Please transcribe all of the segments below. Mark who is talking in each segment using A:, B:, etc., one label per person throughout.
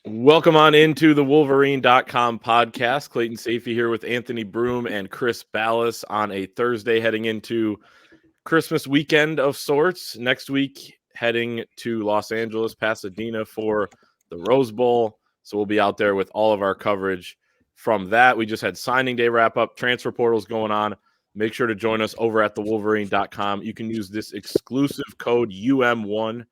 A: Welcome on into the Wolverine.com podcast. Clayton Sayfie here with Anthony Broome and Chris Balas on a Thursday heading into Christmas weekend of sorts. Next week, heading to Los Angeles, Pasadena for the Rose Bowl. So we'll be out there with all of our coverage from that. We just had signing day wrap up, transfer portals going on. Make sure to join us over at thewolverine.com. You can use this exclusive code UM1,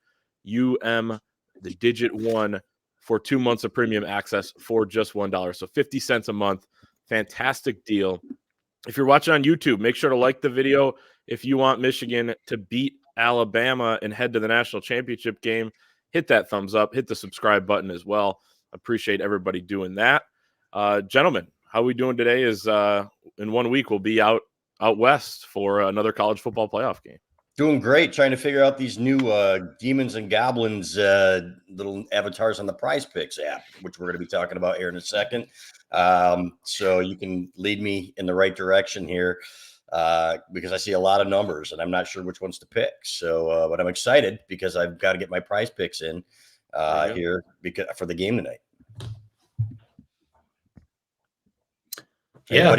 A: the digit 1, for 2 months of premium access for just $1. So 50 cents a month. Fantastic deal. If you're watching on YouTube, make sure to like the video. If you want Michigan to beat Alabama and head to the national championship game, hit that thumbs up, hit the subscribe button as well. Appreciate everybody doing that. Gentlemen, how we doing today is in 1 week we'll be out west for another college football playoff game.
B: Doing great, trying to figure out these new demons and goblins little avatars on the Prize Picks app, which we're going to be talking about here in a second. So you can lead me in the right direction here because I see a lot of numbers and I'm not sure which ones to pick. So, but I'm excited because I've got to get my Prize Picks in here for the game tonight.
C: Yeah,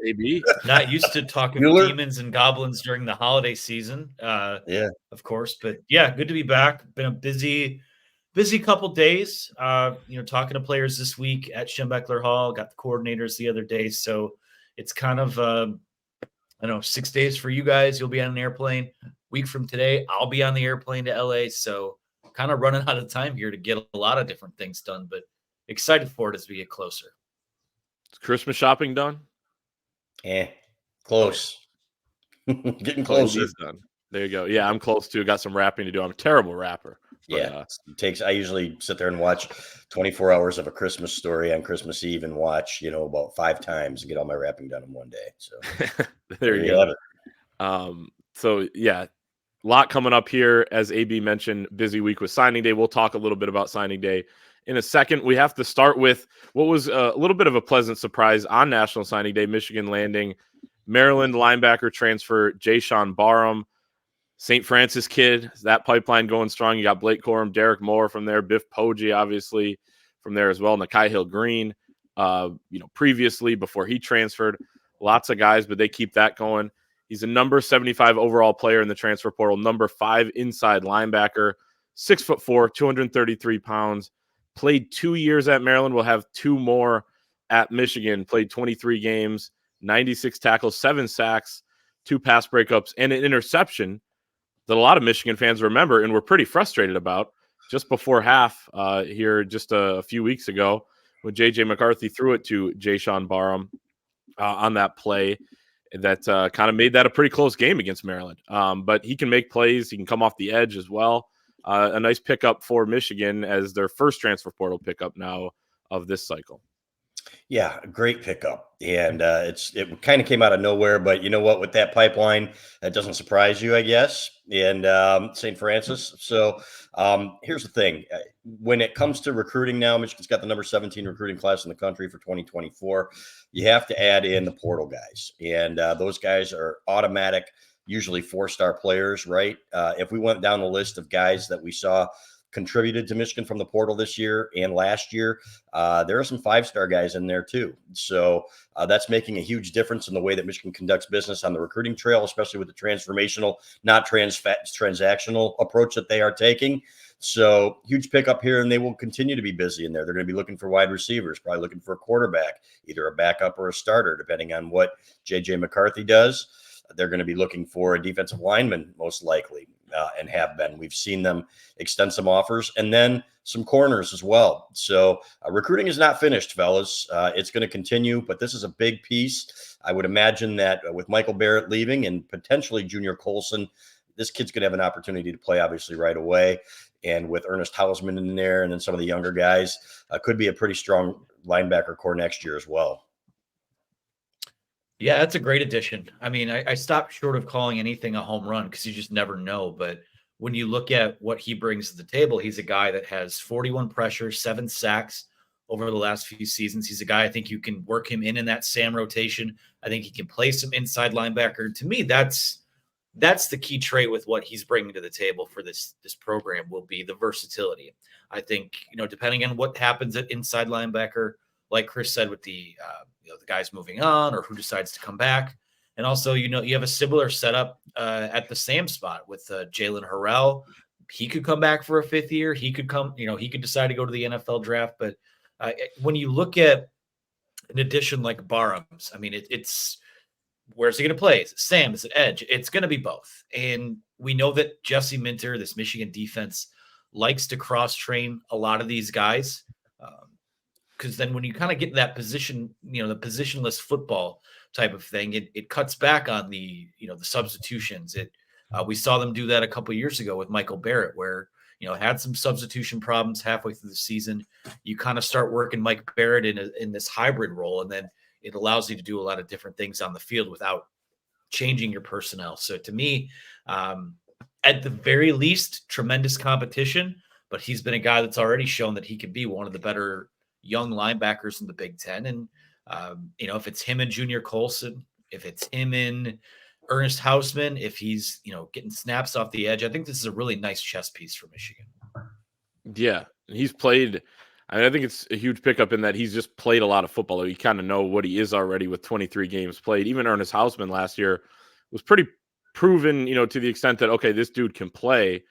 A: AB.
C: Not used to talking demons and goblins during the holiday season. Of course, but yeah, good to be back. Been a busy couple days. Talking to players this week at Schembechler Hall. Got the coordinators the other day, so it's kind of 6 days for you guys. You'll be on an airplane. Week from today, I'll be on the airplane to LA. So kind of running out of time here to get a lot of different things done, but excited for it as we get closer.
A: Is Christmas shopping done?
B: Close. Getting closer.
A: Done. There you go. Yeah, I'm close too. Got some wrapping to do. I'm a terrible rapper.
B: Yeah, I usually sit there and watch 24 hours of A Christmas Story on Christmas Eve and watch, about 5 times and get all my wrapping done in one day. So
A: there you go. So yeah, a lot coming up here. As AB mentioned, busy week with signing day. We'll talk a little bit about signing day in a second. We have to start with what was a little bit of a pleasant surprise on National Signing Day. Michigan landing Maryland linebacker transfer Jaishawn Barham, St. Francis kid. That pipeline going strong. You got Blake Corum, Derek Moore from there, Biff Poggi obviously from there as well, Nakai Hill-Green. Previously before he transferred, lots of guys, but they keep that going. He's a number 75 overall player in the transfer portal, number 5 inside linebacker, 6'4", 233 pounds. Played 2 years at Maryland. Will have 2 more at Michigan. Played 23 games, 96 tackles, 7 sacks, 2 pass breakups, and an interception that a lot of Michigan fans remember and were pretty frustrated about just before half here just a few weeks ago when J.J. McCarthy threw it to Jaishawn Barham on that play that kind of made that a pretty close game against Maryland. But he can make plays. He can come off the edge as well. A nice pickup for Michigan as their first transfer portal pickup now of this cycle.
B: Yeah, great pickup. And it kind of came out of nowhere, but you know what, with that pipeline, that doesn't surprise you, I guess, and St. Francis. So here's the thing. When it comes to recruiting now, Michigan's got the number 17 recruiting class in the country for 2024. You have to add in the portal guys, and those guys are automatic, usually 4-star players, right? If we went down the list of guys that we saw contributed to Michigan from the portal this year and last year, there are some 5-star guys in there too. So that's making a huge difference in the way that Michigan conducts business on the recruiting trail, especially with the transformational, not transactional approach that they are taking. So huge pickup here, and they will continue to be busy in there. They're going to be looking for wide receivers, probably looking for a quarterback, either a backup or a starter, depending on what J.J. McCarthy does. They're going to be looking for a defensive lineman, most likely, and have been. We've seen them extend some offers, and then some corners as well. So recruiting is not finished, fellas. It's going to continue, but this is a big piece. I would imagine that with Michael Barrett leaving and potentially Junior Colson, this kid's going to have an opportunity to play, obviously, right away. And with Ernest Hausman in there and then some of the younger guys, could be a pretty strong linebacker core next year as well.
C: Yeah, that's a great addition. I mean, I stopped short of calling anything a home run because you just never know. But when you look at what he brings to the table, he's a guy that has 41 pressures, 7 sacks over the last few seasons. He's a guy I think you can work him in that Sam rotation. I think he can play some inside linebacker. To me, that's that's the key trait with what he's bringing to the table for this program will be the versatility. I think, depending on what happens at inside linebacker, like Chris said, with the the guys moving on or who decides to come back. And also, you have a similar setup at the Sam spot with Jalen Harrell. He could come back for a 5th year. He could come, he could decide to go to the NFL draft. But when you look at an addition like Barham's, I mean, it's where's he going to play? Is it Sam? Is it edge? It's going to be both. And we know that Jesse Minter, this Michigan defense, likes to cross-train a lot of these guys. Because then when you kind of get in that position, the positionless football type of thing, it cuts back on the substitutions. We saw them do that a couple of years ago with Michael Barrett, where, had some substitution problems halfway through the season. You kind of start working Mike Barrett in this hybrid role, and then it allows you to do a lot of different things on the field without changing your personnel. So to me, at the very least, tremendous competition, but he's been a guy that's already shown that he can be one of the better young linebackers in the Big Ten. And, if it's him and Junior Colson, if it's him and Ernest Hausman, if he's, getting snaps off the edge, I think this is a really nice chess piece for Michigan.
A: Yeah. He's played, I think it's a huge pickup in that he's just played a lot of football. You kind of know what he is already with 23 games played. Even Ernest Hausman last year was pretty proven, to the extent that, okay, this dude can play,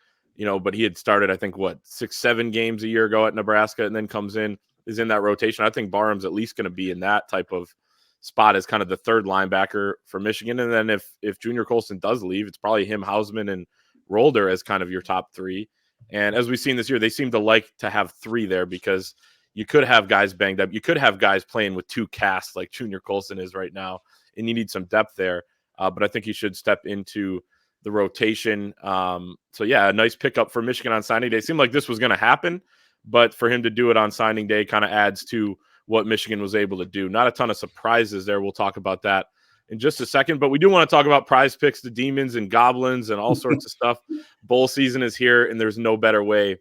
A: but he had started, I think, 6-7 games a year ago at Nebraska, and then comes in, is in that rotation. I think Barham's at least going to be in that type of spot as kind of the third linebacker for Michigan. And then if Junior Colson does leave, it's probably him, Hausman, and Rolder as kind of your top 3. And as we've seen this year, they seem to like to have 3 there because you could have guys banged up. You could have guys playing with 2 casts like Junior Colson is right now, and you need some depth there. But I think he should step into the rotation. So, yeah, a nice pickup for Michigan on signing day. It seemed like this was going to happen, but for him to do it on signing day kind of adds to what Michigan was able to do. Not a ton of surprises there. We'll talk about that in just a second, but we do want to talk about Prize Picks, the Demons and Goblins and all sorts of stuff. Bowl season is here, and there's no better way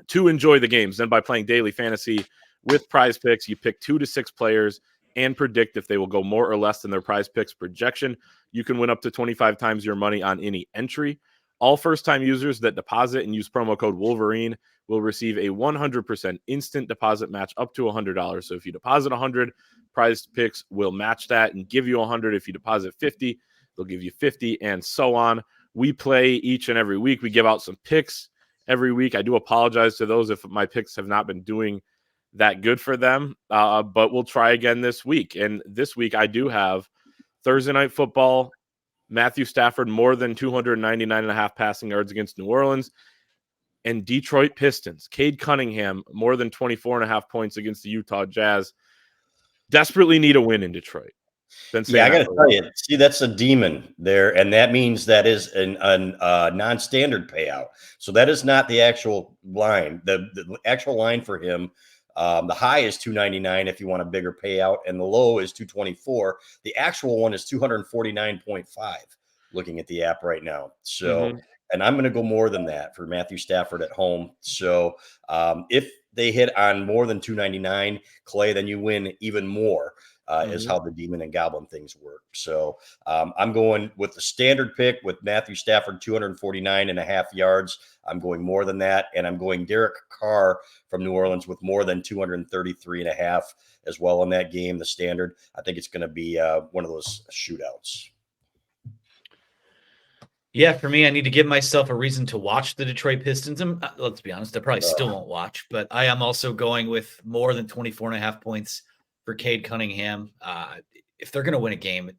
A: to enjoy the games than by playing daily fantasy with Prize Picks. You pick 2 to 6 players and predict if they will go more or less than their Prize Picks projection. You can win up to 25 times your money on any entry. All first-time users that deposit and use promo code Wolverine will receive a 100% instant deposit match up to $100. So if you deposit $100, Prize Picks will match that and give you $100. If you deposit $50, they'll give you $50, and so on. We play each and every week. We give out some picks every week. I do apologize to those if my picks have not been doing that good for them, but we'll try again this week. And this week I do have Thursday Night Football, Matthew Stafford more than 299.5 passing yards against New Orleans, and Detroit Pistons, Cade Cunningham more than 24.5 points against the Utah Jazz. Desperately need a win in Detroit.
B: Yeah, I got to tell you, see, that's a demon there, and that means that is a non-standard payout. So that is not the actual line. The actual line for him, the high is 299 if you want a bigger payout, and the low is 224. The actual one is 249.5. Looking at the app right now, so and I'm going to go more than that for Matthew Stafford at home. So if they hit on more than 299, Clay, then you win even more. Is how the Demon and Goblin things work. So I'm going with the standard pick with Matthew Stafford, 249.5 yards. I'm going more than that. And I'm going Derek Carr from New Orleans with more than 233.5 as well in that game, the standard. I think it's going to be one of those shootouts.
C: Yeah, for me, I need to give myself a reason to watch the Detroit Pistons. And let's be honest, I probably still won't watch, but I am also going with more than 24.5 points for Cade Cunningham. If they're going to win a game,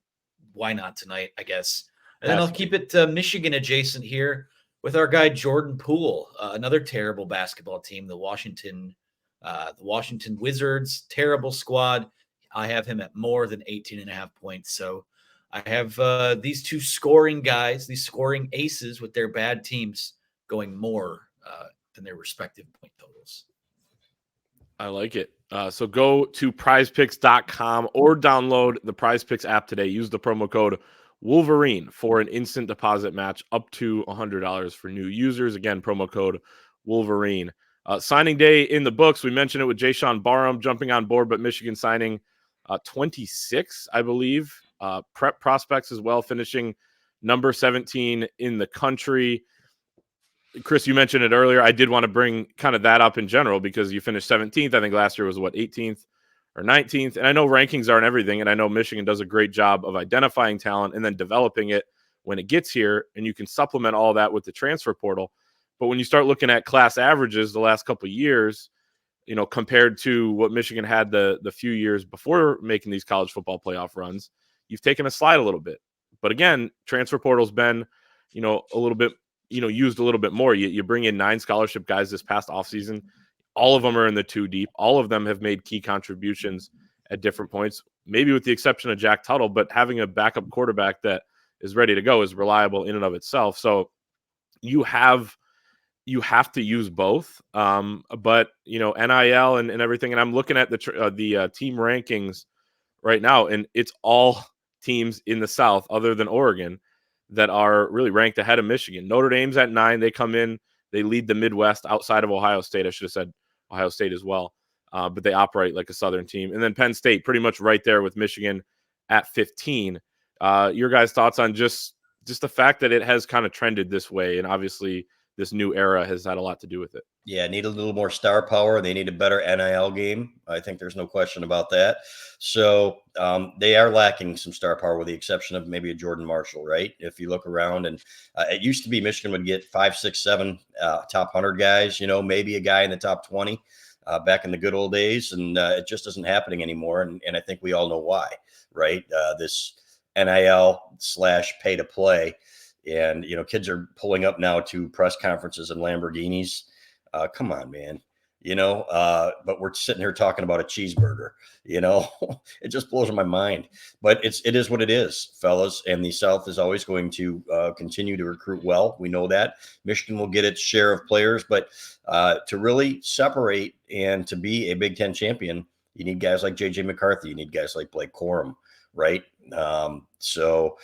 C: why not tonight, I guess? And then I'll keep it Michigan adjacent here with our guy Jordan Poole, another terrible basketball team, the Washington Wizards, terrible squad. I have him at more than 18.5 points. So I have these two scoring guys, these scoring aces with their bad teams going more than their respective point totals.
A: I like it. So go to prizepicks.com or download the PrizePicks app today. Use the promo code Wolverine for an instant deposit match up to $100 for new users. Again, promo code Wolverine. Signing day in the books. We mentioned it with Jaishawn Barham jumping on board, but Michigan signing 26, I believe. Prep prospects as well, finishing number 17 in the country. Chris, you mentioned it earlier. I did want to bring kind of that up in general because you finished 17th. I think last year was 18th or 19th. And I know rankings aren't everything. And I know Michigan does a great job of identifying talent and then developing it when it gets here. And you can supplement all that with the transfer portal. But when you start looking at class averages the last couple of years, compared to what Michigan had the few years before making these college football playoff runs, you've taken a slide a little bit. But again, transfer portal's been, a little bit, used a little bit more. You bring in 9 scholarship guys this past offseason. All of them are in the 2 deep. All of them have made key contributions at different points, maybe with the exception of Jack Tuttle, but having a backup quarterback that is ready to go is reliable in and of itself. So you have to use both. But, NIL and everything. And I'm looking at the team rankings right now, and it's all teams in the South other than Oregon that are really ranked ahead of Michigan. Notre Dame's at 9. They come in, they lead the Midwest outside of Ohio State. I should have said Ohio State as well. But they operate like a Southern team. And then Penn State pretty much right there with Michigan at 15. Your guys' thoughts on just the fact that it has kind of trended this way, and obviously this new era has had a lot to do with it.
B: Yeah, need a little more star power. They need a better NIL game. I think there's no question about that. So they are lacking some star power with the exception of maybe a Jordan Marshall, right? If you look around, and it used to be Michigan would get 5, 6, 7 top 100 guys, maybe a guy in the top 20 back in the good old days. And it just isn't happening anymore. And I think we all know why, right? This NIL /pay to play. And, kids are pulling up now to press conferences and Lamborghinis. Come on, man. But we're sitting here talking about a cheeseburger, it just blows my mind. But it is what it is, fellas. And the South is always going to continue to recruit well. We know that. Michigan will get its share of players. But to really separate and to be a Big Ten champion, you need guys like J.J. McCarthy. You need guys like Blake Corum, right? So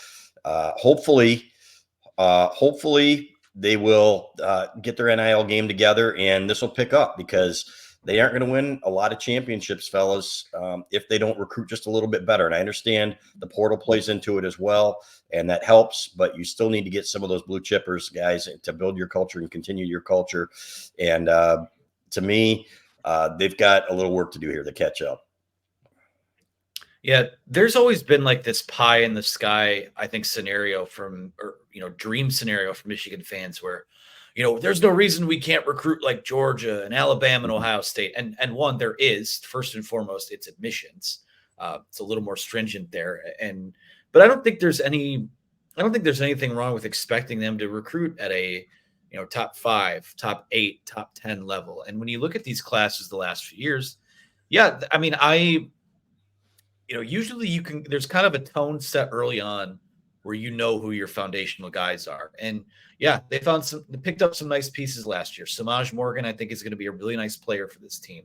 B: hopefully they will get their NIL game together, and this will pick up because they aren't going to win a lot of championships, fellas, if they don't recruit just a little bit better. And I understand the portal plays into it as well, and that helps, but you still need to get some of those blue chippers, guys, to build your culture and continue your culture. And to me, they've got a little work to do here to catch up.
C: Yeah, there's always been like this pie in the sky, I think, scenario dream scenario for Michigan fans where, there's no reason we can't recruit like Georgia and Alabama and Ohio State. And one, there is, first and foremost, it's admissions. It's a little more stringent there. But I don't think there's anything wrong with expecting them to recruit at a, top 5, top 8, top 10 level. And when you look at these classes the last few years, yeah, I mean, usually there's kind of a tone set early on where who your foundational guys are. And yeah, they picked up some nice pieces last year. Samaj Morgan, I think, is going to be a really nice player for this team.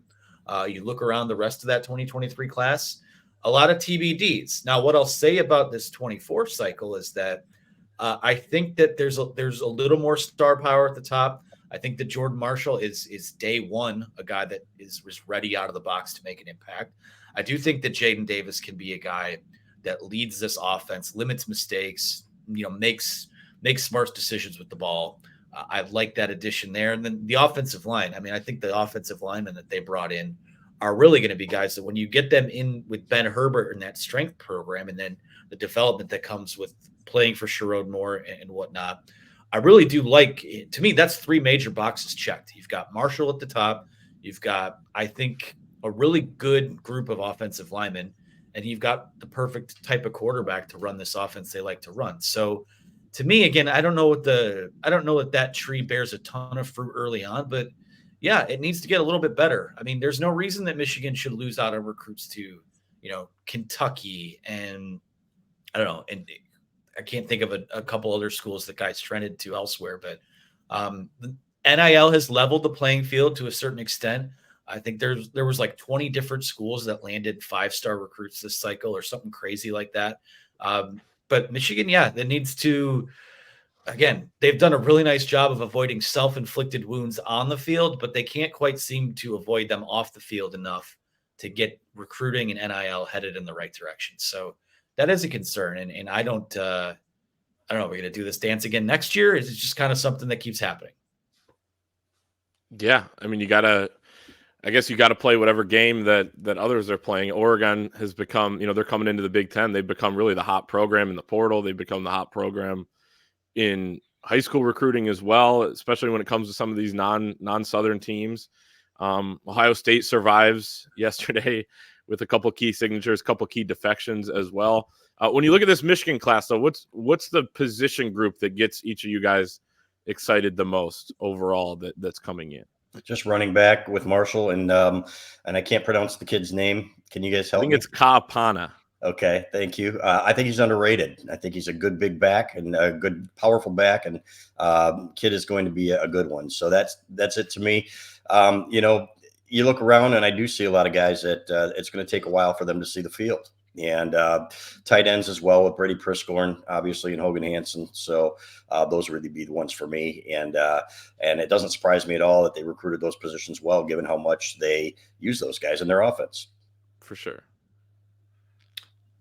C: You look around the rest of that 2023 class, a lot of TBDs. Now, what I'll say about this 24 cycle is that I think that there's a little more star power at the top. I think that Jordan Marshall is day one, a guy that is ready out of the box to make an impact. I do think that Jaden Davis can be a guy that leads this offense, limits mistakes, makes smart decisions with the ball. I like that addition there. And then the offensive line. I mean, I think the offensive linemen that they brought in are really going to be guys that when you get them in with Ben Herbert and that strength program, and then the development that comes with playing for Sherrod Moore and whatnot, I really do like. To me, that's 3 major boxes checked. You've got Marshall at the top. You've got, I think, a really good group of offensive linemen, and you've got the perfect type of quarterback to run this offense they like to run. So to me, again, I don't know if that tree bears a ton of fruit early on, but yeah, it needs to get a little bit better. I mean, there's no reason that Michigan should lose out on recruits to, Kentucky and I don't know. And I can't think of a couple other schools that guys trended to elsewhere, but the NIL has leveled the playing field to a certain extent. I think there was like 20 different schools that landed 5-star recruits this cycle or something crazy like that. But Michigan, yeah, that needs to, again, they've done a really nice job of avoiding self-inflicted wounds on the field, but they can't quite seem to avoid them off the field enough to get recruiting and NIL headed in the right direction. So that is a concern. And I don't, I don't know, we're going to do this dance again next year? Is it just kind of something that keeps happening?
A: Yeah. I mean, I guess you got to play whatever game that others are playing. Oregon has become, they're coming into the Big Ten. They've become really the hot program in the portal. They've become the hot program in high school recruiting as well, especially when it comes to some of these non-Southern teams. Ohio State survives yesterday with a couple key signatures, a couple key defections as well. When you look at this Michigan class, though, what's the position group that gets each of you guys excited the most overall that's coming in?
B: Just running back with Marshall, and I can't pronounce the kid's name. Can you guys help me?
A: I think it's Kaapana.
B: Okay, thank you. I think he's underrated. I think he's a good big back and a good powerful back, and kid is going to be a good one. So that's it to me. You look around, and I do see a lot of guys that it's going to take a while for them to see the field. And tight ends as well with Brady Priscorn, obviously, and Hogan Hansen. So those really be the ones for me. And it doesn't surprise me at all that they recruited those positions well, given how much they use those guys in their offense.
A: For sure.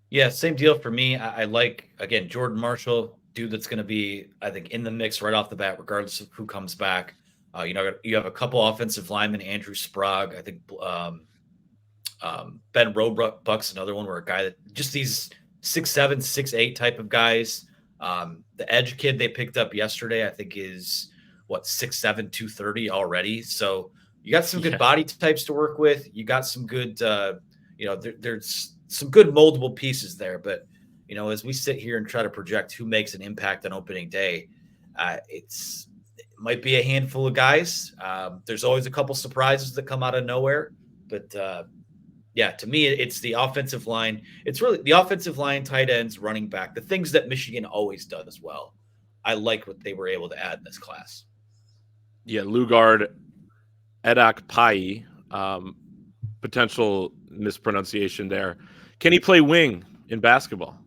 C: Yeah, same deal for me. I like, again, Jordan Marshall, dude that's going to be, I think, in the mix right off the bat, regardless of who comes back. You have a couple offensive linemen, Andrew Sprague, I think Ben Roebuck's another one, where a guy that just these 6'7", 6'8" type of guys. The edge kid they picked up yesterday, I think, is 6'7", 230 already. So you got some good body types to work with. You got some good, there's some good moldable pieces there. But, as we sit here and try to project who makes an impact on opening day, it might be a handful of guys. There's always a couple surprises that come out of nowhere. But, to me, it's the offensive line. It's really the offensive line, tight ends, running back, the things that Michigan always does well. I like what they were able to add in this class.
A: Yeah, Lugard Edakpai, potential mispronunciation there. Can he play wing in basketball?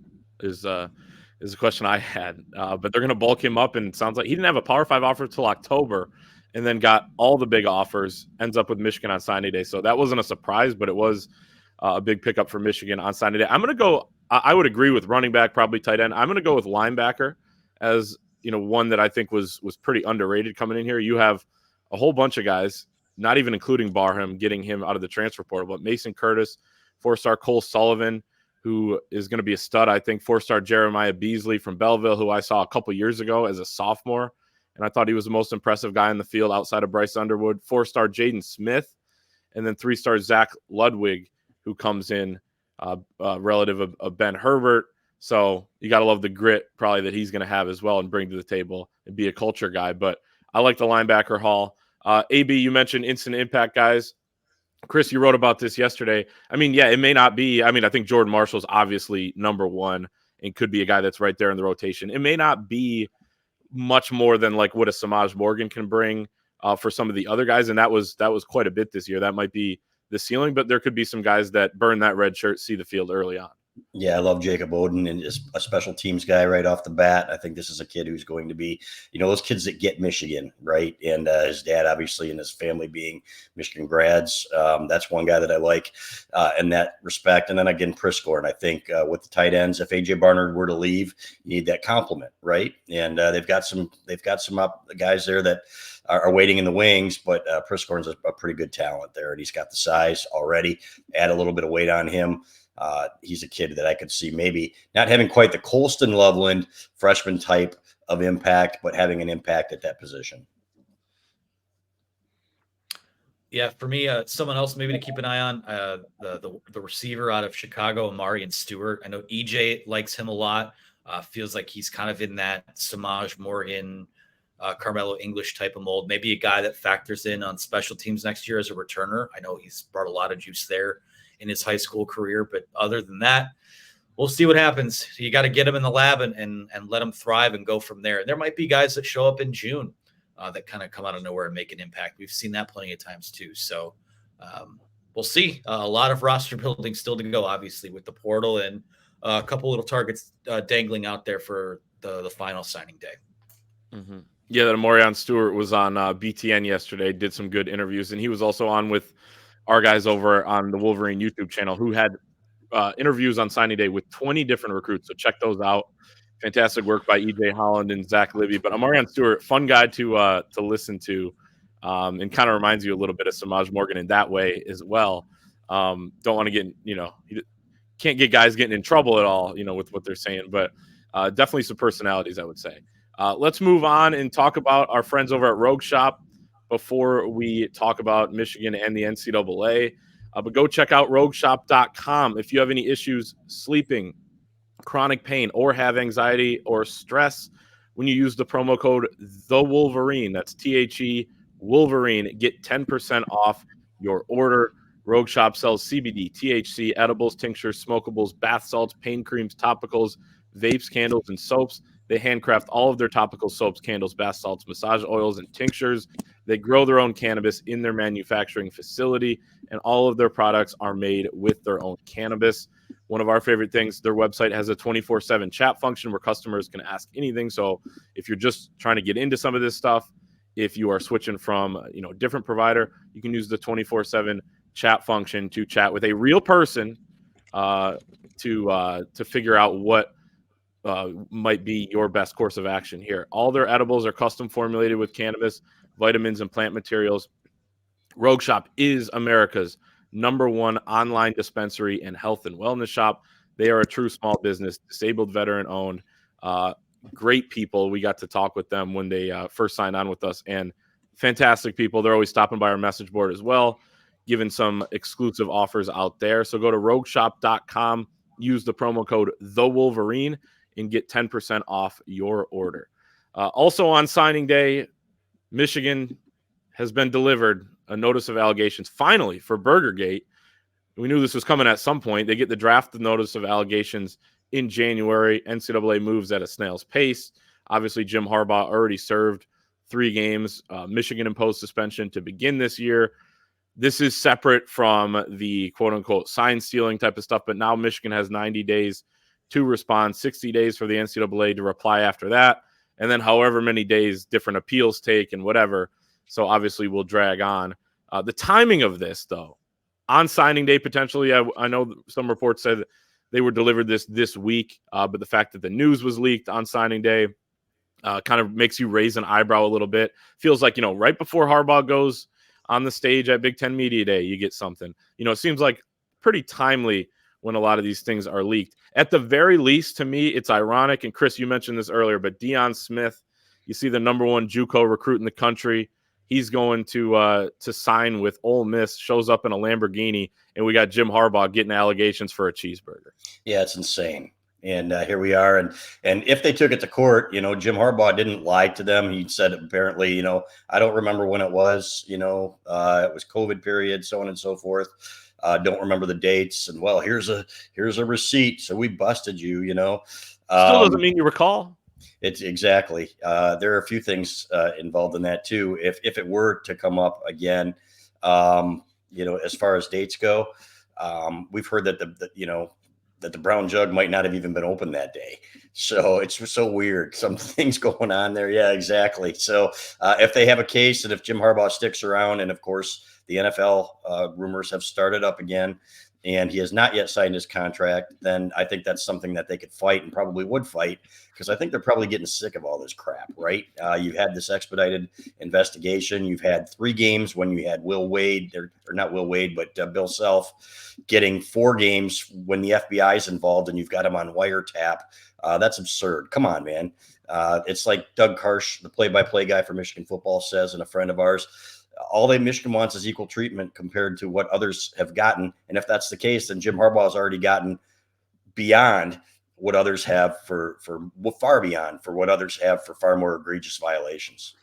A: Is a question I had. But they're going to bulk him up, and it sounds like he didn't have a Power 5 offer till October, and then got all the big offers, ends up with Michigan on signing day. So that wasn't a surprise, but it was a big pickup for Michigan on signing day. I'm going to go – I would agree with running back, probably tight end. I'm going to go with linebacker as, one that I think was pretty underrated coming in here. You have a whole bunch of guys, not even including Barham, getting him out of the transfer portal, but Mason Curtis, 4-star Cole Sullivan, who is going to be a stud, I think, 4-star Jeremiah Beasley from Belleville, who I saw a couple years ago as a sophomore. And I thought he was the most impressive guy in the field outside of Bryce Underwood. 4-star Jaden Smith, and then 3-star Zach Ludwig, who comes in relative of Ben Herbert. So you got to love the grit probably that he's going to have as well and bring to the table and be a culture guy. But I like the linebacker haul. AB, you mentioned instant impact guys. Chris, you wrote about this yesterday. I mean, yeah, it may not be. I mean, I think Jordan Marshall's obviously number one and could be a guy that's right there in the rotation. It may not be much more than like what a Samaj Morgan can bring for some of the other guys, and that was quite a bit this year. That might be the ceiling, but there could be some guys that burn that red shirt, see the field early on.
B: Yeah, I love Jacob Oden, and just a special teams guy right off the bat. I think this is a kid who's going to be, those kids that get Michigan, right? And his dad, obviously, and his family being Michigan grads. That's one guy that I like in that respect. And then again, Priscorn, I think with the tight ends, if AJ Barnard were to leave, you need that complement, right? And they've got some guys there that are waiting in the wings, but Priscorn's a pretty good talent there, and he's got the size already. Add a little bit of weight on him. He's a kid that I could see maybe not having quite the Colston Loveland freshman type of impact, but having an impact at that position.
C: Yeah, for me, someone else maybe to keep an eye on, the receiver out of Chicago, Amarian Stewart. I know EJ likes him a lot. Feels like he's kind of in that Samaj Morgan, Carmelo English type of mold. Maybe a guy that factors in on special teams next year as a returner. I know he's brought a lot of juice there in his high school career, but other than that, we'll see what happens. You got to get him in the lab and let him thrive and go from there. And there might be guys that show up in June that kind of come out of nowhere and make an impact. We've seen that plenty of times too. So we'll see. A lot of roster building still to go, obviously, with the portal and a couple little targets dangling out there for the final signing day.
A: Mm-hmm. Yeah, that Amarian Stewart was on BTN yesterday, did some good interviews, and he was also on with our guys over on the Wolverine YouTube channel who had interviews on signing day with 20 different recruits. So check those out. Fantastic work by EJ Holland and Zach Libby. But Amarion Stewart, fun guy to listen to, and kind of reminds you a little bit of Samaj Morgan in that way as well. Don't want to get, can't get guys getting in trouble at all, with what they're saying, but definitely some personalities, I would say. Let's move on and talk about our friends over at Rogue Shop before we talk about Michigan and the NCAA. But go check out rogueshop.com. If you have any issues sleeping, chronic pain, or have anxiety or stress, when you use the promo code The Wolverine, that's THE Wolverine, get 10% off your order. Rogue Shop sells CBD, THC, edibles, tinctures, smokables, bath salts, pain creams, topicals, vapes, candles, and soaps. They handcraft all of their topical soaps, candles, bath salts, massage oils, and tinctures. They grow their own cannabis in their manufacturing facility, and all of their products are made with their own cannabis. One of our favorite things, their website has a 24/7 chat function where customers can ask anything. So if you're just trying to get into some of this stuff, if you are switching from a different provider, you can use the 24/7 chat function to chat with a real person to figure out what might be your best course of action here. All their edibles are custom formulated with cannabis, vitamins, and plant materials. Rogue Shop is America's #1 online dispensary and health and wellness shop. They are a true small business, disabled veteran owned, great people. We got to talk with them when they first signed on with us, and fantastic people. They're always stopping by our message board as well, giving some exclusive offers out there. So go to rogueshop.com, use the promo code The Wolverine, and get 10% off your order. Also on signing day, Michigan has been delivered a notice of allegations, finally, for Burgergate. We knew this was coming at some point. They get the draft notice of allegations in January. NCAA moves at a snail's pace. Obviously, Jim Harbaugh already served 3 games. Michigan imposed suspension to begin this year. This is separate from the quote-unquote sign stealing type of stuff, but now Michigan has 90 days to respond, 60 days for the NCAA to reply after that, and then however many days different appeals take and whatever. So obviously we'll drag on. The timing of this, though, on signing day potentially, I know some reports said they were delivered this week, but the fact that the news was leaked on signing day kind of makes you raise an eyebrow a little bit. Feels like, right before Harbaugh goes on the stage at Big Ten Media Day, you get something. It seems like pretty timely when a lot of these things are leaked. At the very least, to me, it's ironic, and Chris, you mentioned this earlier, but Deion Smith, you see the #1 JUCO recruit in the country. He's going to sign with Ole Miss, shows up in a Lamborghini, and we got Jim Harbaugh getting allegations for a cheeseburger.
B: Yeah, it's insane. And here we are. And if they took it to court, Jim Harbaugh didn't lie to them. He said apparently, I don't remember when it was, it was COVID period, so on and so forth. Don't remember the dates. And well, here's a receipt. So we busted you,
A: Still doesn't mean you recall.
B: It's exactly. There are a few things involved in that too. If it were to come up again, as far as dates go, we've heard that that the brown jug might not have even been open that day. So it's so weird. Some things going on there. Yeah, exactly. So if they have a case and if Jim Harbaugh sticks around, and of course the NFL rumors have started up again, and he has not yet signed his contract, then I think that's something that they could fight and probably would fight, because I think they're probably getting sick of all this crap, right? You've had this expedited investigation. You've had 3 games when you had Will Wade, or not Will Wade, but Bill Self getting 4 games when the FBI is involved, and you've got him on wiretap. That's absurd. Come on, man. It's like Doug Karsh, the play-by-play guy for Michigan football, says, and a friend of ours, all they Michigan wants is equal treatment compared to what others have gotten. And if that's the case, then Jim Harbaugh has already gotten beyond what others have for far beyond for what others have for far more egregious violations.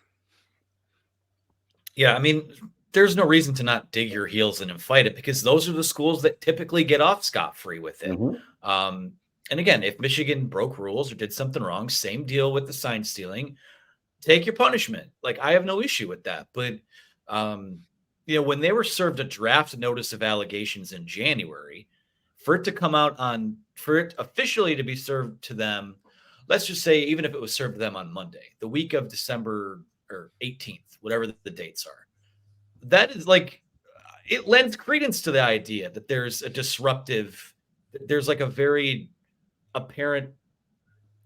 C: Yeah, I mean, there's no reason to not dig your heels in and fight it, because those are the schools that typically get off scot-free with it. Mm-hmm. And again, if Michigan broke rules or did something wrong, same deal with the sign stealing. Take your punishment. Like, I have no issue with that. But when they were served a draft notice of allegations in January, for it to come out for it officially to be served to them, let's just say, even if it was served to them on Monday, the week of December or 18th, whatever the dates are, that is like, it lends credence to the idea that there's like a very apparent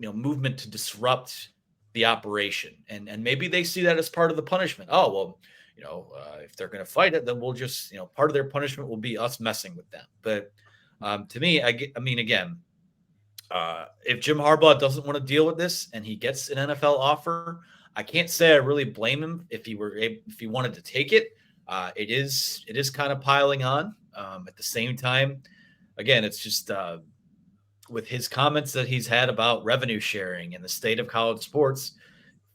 C: movement to disrupt the operation. And maybe they see that as part of the punishment. Oh, well, if they're going to fight it, then we'll just, part of their punishment will be us messing with them. But to me, again, if Jim Harbaugh doesn't want to deal with this and he gets an NFL offer, I can't say I really blame him if he wanted to take it. It is kind of piling on. At the same time, again, it's just with his comments that he's had about revenue sharing and the state of college sports,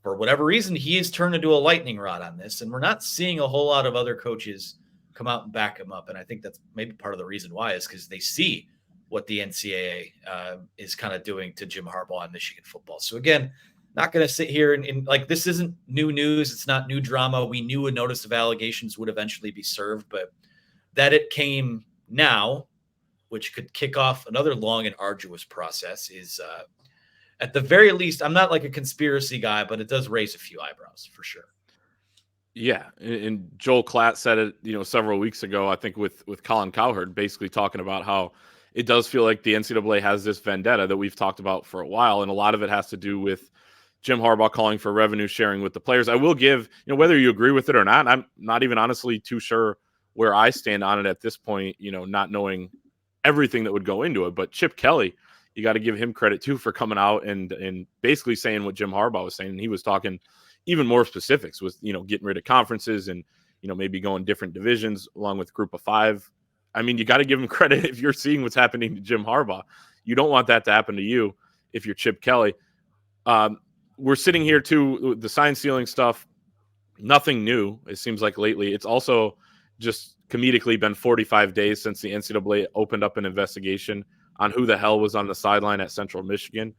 C: for whatever reason, he has turned into a lightning rod on this, and we're not seeing a whole lot of other coaches come out and back him up. And I think that's maybe part of the reason why is because they see what the NCAA is kind of doing to Jim Harbaugh and Michigan football. So again, not going to sit here and like, this isn't new news. It's not new drama. We knew a notice of allegations would eventually be served, but that it came now, which could kick off another long and arduous process, is at the very least, I'm not like a conspiracy guy, but it does raise a few eyebrows for sure.
A: Yeah, and Joel Klatt said it, several weeks ago, I think with Colin Cowherd, basically talking about how it does feel like the NCAA has this vendetta that we've talked about for a while, and a lot of it has to do with Jim Harbaugh calling for revenue sharing with the players. I will give, whether you agree with it or not, I'm not even honestly too sure where I stand on it at this point, not knowing everything that would go into it. But Chip Kelly, you got to give him credit too for coming out and basically saying what Jim Harbaugh was saying. And he was talking even more specifics with, getting rid of conferences and, maybe going different divisions along with Group of Five. I mean, you got to give him credit if you're seeing what's happening to Jim Harbaugh. You don't want that to happen to you if you're Chip Kelly. We're sitting here too, the sign stealing stuff, nothing new. It seems like lately. It's also just comedically been 45 days since the NCAA opened up an investigation on who the hell was on the sideline at Central Michigan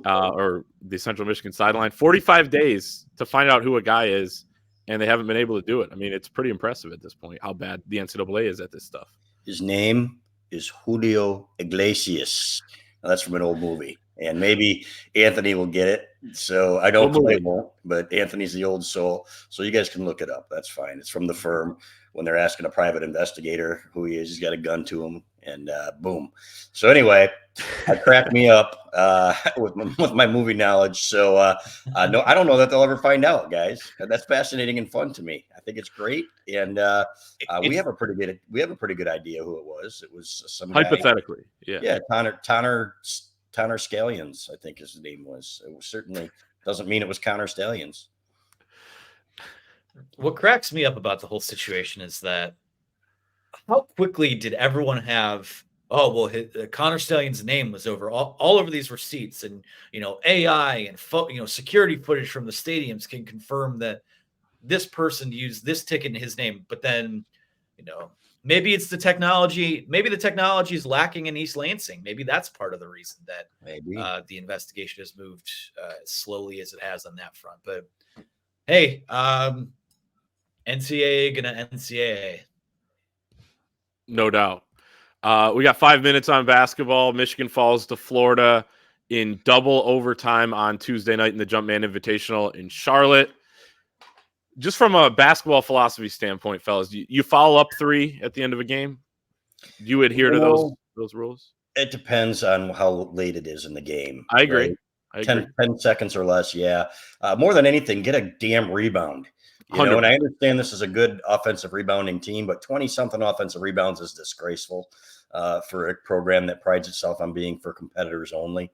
A: or the Central Michigan sideline. 45 days to find out who a guy is, and they haven't been able to do it. I mean, it's pretty impressive at this point how bad the NCAA is at this stuff.
B: His name is Julio Iglesias. Now, that's from an old movie, and maybe Anthony will get it. So I don't play won't, but Anthony's the old soul, so you guys can look it up. That's fine. It's from The Firm. When they're asking a private investigator who he is, he's got a gun to him, and boom. So anyway, that cracked me up with my movie knowledge. So no, I don't know that they'll ever find out, guys. That's fascinating and fun to me. I think it's great, and we have a pretty good idea who it was. It was some
A: hypothetically,
B: guy. Yeah, Tanner Scallions, I think his name was. It was certainly doesn't mean it was Connor Stallions.
C: What cracks me up about the whole situation is that how quickly did everyone have, Connor Stalions' name was over all over these receipts, and AI and security footage from the stadiums can confirm that this person used this ticket in his name. But then, maybe it's the technology. Maybe the technology is lacking in East Lansing. Maybe that's part of the reason that the investigation has moved as slowly as it has on that front. But hey, NCAA gonna NCAA.
A: No doubt. We got 5 minutes on basketball. Michigan falls to Florida in double overtime on Tuesday night in the Jumpman Invitational in Charlotte. Just from a basketball philosophy standpoint, fellas, you foul up 3 at the end of a game? Do you adhere to those rules?
B: It depends on how late it is in the game.
A: I agree.
B: Right?
A: I agree.
B: 10 seconds or less, yeah. More than anything, get a damn rebound. And I understand this is a good offensive rebounding team, but 20-something offensive rebounds is disgraceful for a program that prides itself on being for competitors only.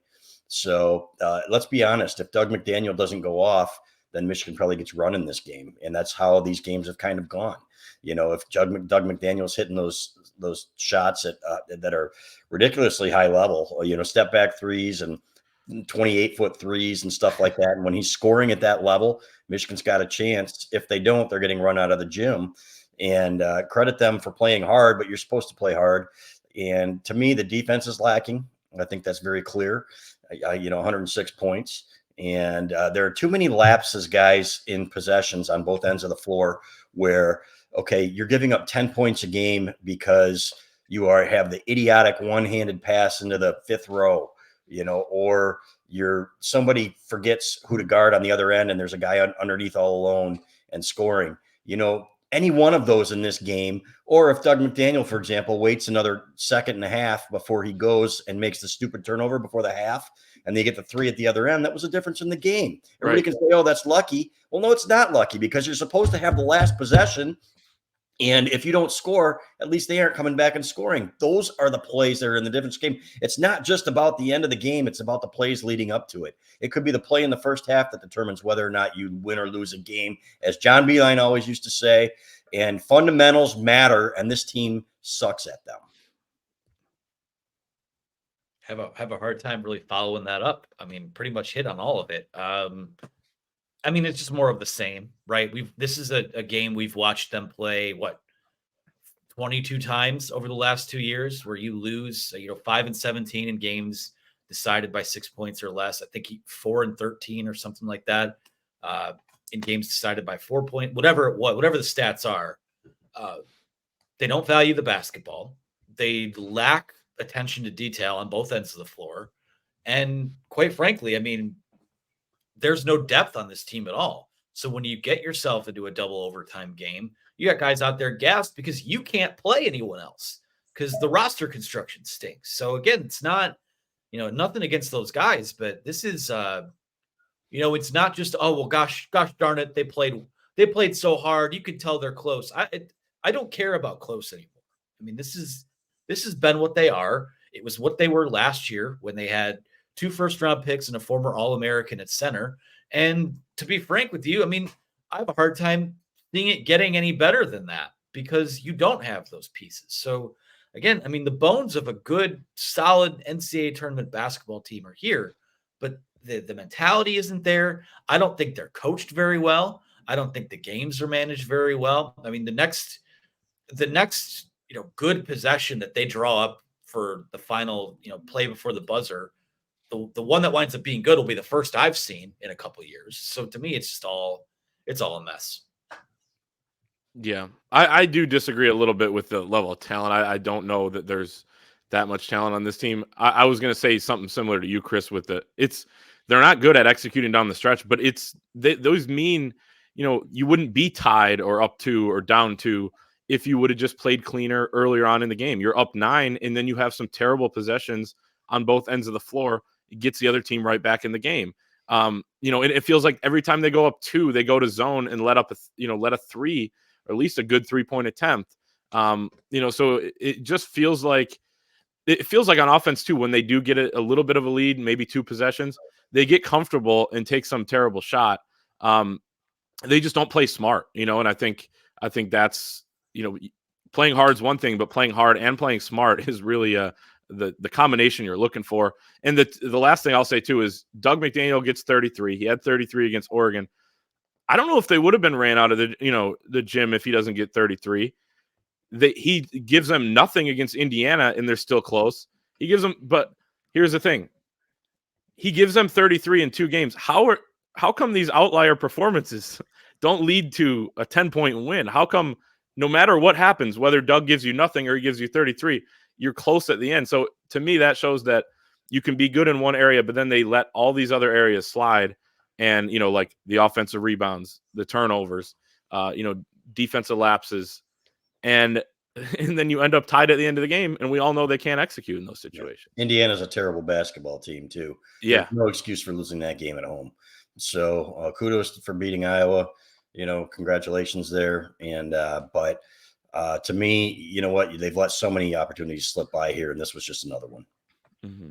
B: So let's be honest. If Doug McDaniel doesn't go off, then Michigan probably gets run in this game. And that's how these games have kind of gone. If Doug McDaniel's hitting those shots that are ridiculously high level, step back threes and 28-foot threes and stuff like that. And when he's scoring at that level, Michigan's got a chance. If they don't, they're getting run out of the gym. And credit them for playing hard, but you're supposed to play hard. And to me, the defense is lacking. I think that's very clear. 106 points. And there are too many lapses, guys, in possessions on both ends of the floor where, okay, you're giving up 10 points a game because you have the idiotic one-handed pass into the fifth row. Or somebody forgets who to guard on the other end and there's a guy underneath all alone and scoring, any one of those in this game. Or if Doug McDaniel, for example, waits another second and a half before he goes and makes the stupid turnover before the half, and they get the 3 at the other end, that was a difference in the game. Everybody can say, oh, that's lucky. Well, no, it's not lucky, because you're supposed to have the last possession. And if you don't score, at least they aren't coming back and scoring. Those are the plays that are in the difference game. It's not just about the end of the game. It's about the plays leading up to it. It could be the play in the first half that determines whether or not you win or lose a game, as John Beilein always used to say. And fundamentals matter, and this team sucks at them.
C: Have a hard time really following that up. I mean, pretty much hit on all of it. I mean, it's just more of the same, right? This is a game we've watched them play 22 times over the last 2 years, where you lose 5-17 in games decided by 6 points or less. I think 4-13 or something like that in games decided by 4 points, whatever the stats are. They don't value the basketball. They lack attention to detail on both ends of the floor, and quite frankly, I mean, there's no depth on this team at all. So when you get yourself into a double overtime game, you got guys out there gassed because you can't play anyone else because the roster construction stinks. So again, it's not, nothing against those guys, but this is, it's not just, oh, well, gosh darn it, they played so hard. You could tell they're close. I don't care about close anymore. I mean, this has been what they are. It was what they were last year when they had 2 first-round picks and a former All-American at center. And to be frank with you, I mean, I have a hard time seeing it getting any better than that because you don't have those pieces. So, again, I mean, the bones of a good, solid NCAA tournament basketball team are here, but the mentality isn't there. I don't think they're coached very well. I don't think the games are managed very well. I mean, the next good possession that they draw up for the final, play before the buzzer, the one that winds up being good will be the first I've seen in a couple of years. So to me, it's all a mess.
A: Yeah, I do disagree a little bit with the level of talent. I don't know that there's that much talent on this team. I was going to say something similar to you, Chris, with they're not good at executing down the stretch, but those mean, you wouldn't be tied or up 2 or down 2 if you would have just played cleaner earlier on in the game. You're up 9, and then you have some terrible possessions on both ends of the floor. It gets the other team right back in the game. It feels like every time they go up 2, they go to zone and let a 3, or at least a good 3-point attempt. So it just feels like on offense too, when they do get a little bit of a lead, maybe 2 possessions, they get comfortable and take some terrible shot. They just don't play smart, and I think that's, playing hard is one thing, but playing hard and playing smart is really the combination you're looking for. And the last thing I'll say too is Doug McDaniel gets 33. He had 33 against Oregon. I don't know if they would have been ran out of the gym if he doesn't get 33. He gives them nothing against Indiana, and they're still close. He gives them, but here's the thing: he gives them 33 in 2 games. How come these outlier performances don't lead to a 10-point win? How come no matter what happens, whether Doug gives you nothing or he gives you 33, you're close at the end? So to me, that shows that you can be good in one area, but then they let all these other areas slide. And, like the offensive rebounds, the turnovers, defensive lapses, and then you end up tied at the end of the game, and we all know they can't execute in those situations.
B: Yeah. Indiana's a terrible basketball team too.
A: Yeah.
B: There's no excuse for losing that game at home. So kudos for beating Iowa. Congratulations there. And but to me, you know what? They've let so many opportunities slip by here, and this was just another one.
A: Mm-hmm.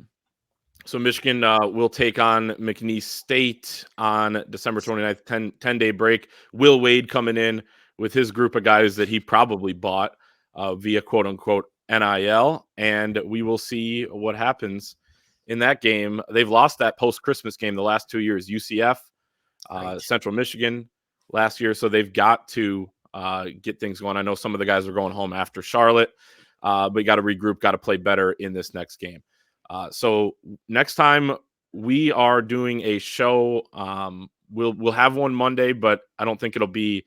A: So Michigan will take on McNeese State on December 29th, 10-day break. Will Wade coming in with his group of guys that he probably bought via quote-unquote NIL, and we will see what happens in that game. They've lost that post-Christmas game the last 2 years, UCF, Central Michigan last year, so they've got to get things going. I know some of the guys are going home after Charlotte, but you got to regroup, got to play better in this next game. So next time we are doing a show, we'll have one Monday, but I don't think it'll be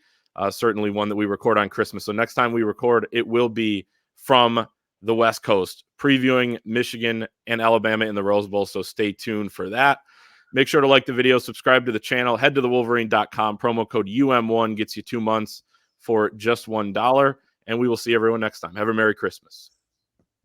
A: certainly one that we record on Christmas. So next time we record, it will be from the West Coast, previewing Michigan and Alabama in the Rose Bowl. So stay tuned for that. Make sure to like the video, subscribe to the channel, head to thewolverine.com. Promo code UM1 gets you 2 months for just $1. And we will see everyone next time. Have a Merry Christmas.